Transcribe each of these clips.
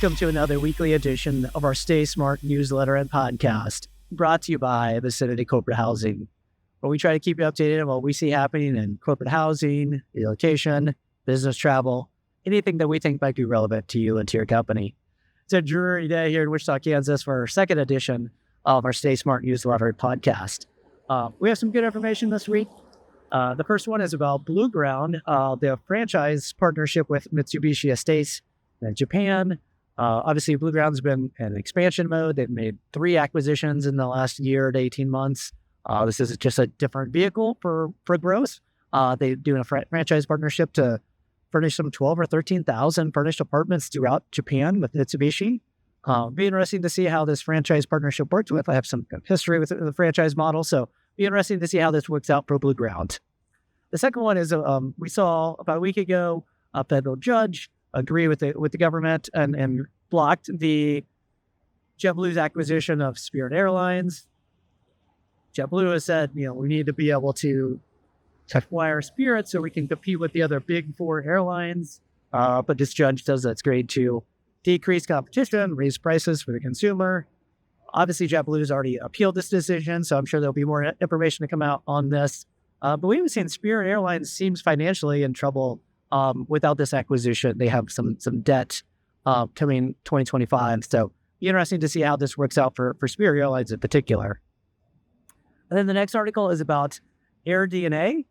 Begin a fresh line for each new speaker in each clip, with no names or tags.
Welcome to another weekly edition of our StaySmart newsletter and podcast, brought to you by Viciniti Corporate Housing, where we try to keep you updated on what we see happening in corporate housing, relocation, business travel, anything that we think might be relevant to you and to your company. It's a dreary day here in Wichita, Kansas for our second edition of our StaySmart newsletter podcast. We have some good information this week. The first one is about Blueground, the franchise partnership with Mitsubishi Estate in Japan. Obviously, Blueground's been in expansion mode. They've made 3 acquisitions in the last year to 18 months. This is just a different vehicle for growth. They're doing a franchise partnership to furnish some 12 or 13,000 furnished apartments throughout Japan with Mitsubishi. Be interesting to see how this franchise partnership works with. I have some history with the franchise model, so be interesting to see how this works out for Blueground. The second one is we saw about a week ago a federal judge agree with the government and blocked the JetBlue's acquisition of Spirit Airlines. JetBlue has said, we need to be able to acquire Spirit so we can compete with the other big 4 airlines. But this judge says that's great to decrease competition, raise prices for the consumer. Obviously, JetBlue has already appealed this decision, so I'm sure there'll be more information to come out on this. But we haven't seen Spirit Airlines seems financially in trouble without this acquisition. They have some debt coming 2025. So be interesting to see how this works out for Spirit Airlines in particular. And then the next article is about AirDNA,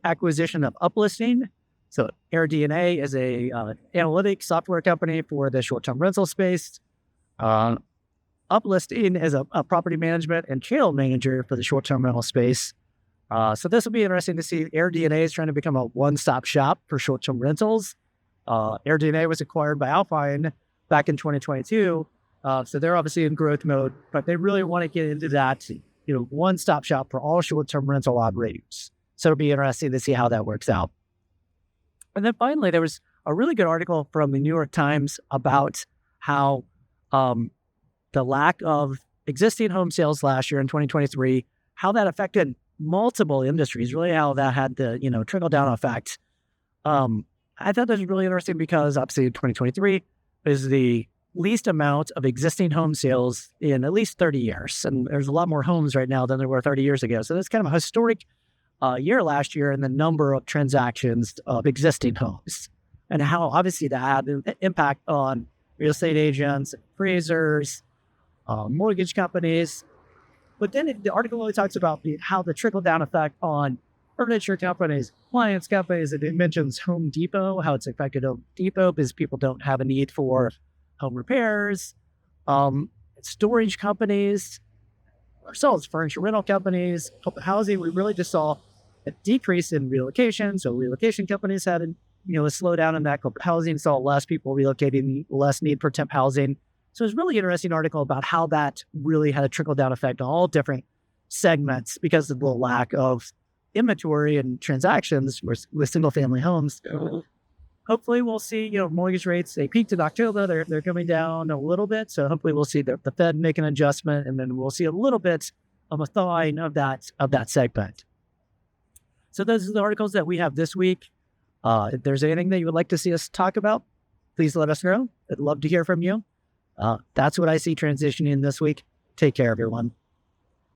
acquisition of Uplisting. So AirDNA is a analytics software company for the short-term rental space. Uplisting is a property management and channel manager for the short-term rental space. So this will be interesting to see. AirDNA is trying to become a one-stop shop for short-term rentals. AirDNA was acquired by Alpine back in 2022. So they're obviously in growth mode, but they really want to get into that, one-stop shop for all short-term rental operators. So it'll be interesting to see how that works out. And then finally, there was a really good article from the New York Times about how the lack of existing home sales last year in 2023, how that affected multiple industries, really how that had the, trickle-down effect. I thought that was really interesting because obviously 2023 is the least amount of existing home sales in at least 30 years. And there's a lot more homes right now than there were 30 years ago. So that's kind of a historic year last year in the number of transactions of existing homes and how obviously that had an impact on real estate agents, appraisers, mortgage companies. But then the article really talks about how the trickle-down effect on furniture companies, appliance companies, and it mentions Home Depot, how it's affected Home Depot because people don't have a need for home repairs, storage companies, ourselves, furniture rental companies, housing. We really just saw a decrease in relocation. So relocation companies had a slowdown in that. Housing saw less people relocating, less need for temp housing. So it's a really interesting article about how that really had a trickle-down effect on all different segments because of the lack of inventory and transactions with single-family homes. Hopefully we'll see, mortgage rates, they peaked in October. They're coming down a little bit. So hopefully we'll see the Fed make an adjustment, and then we'll see a little bit of a thawing of that segment. So those are the articles that we have this week. If there's anything that you would like to see us talk about, please let us know. I'd love to hear from you. That's what I see transitioning this week. Take care, everyone.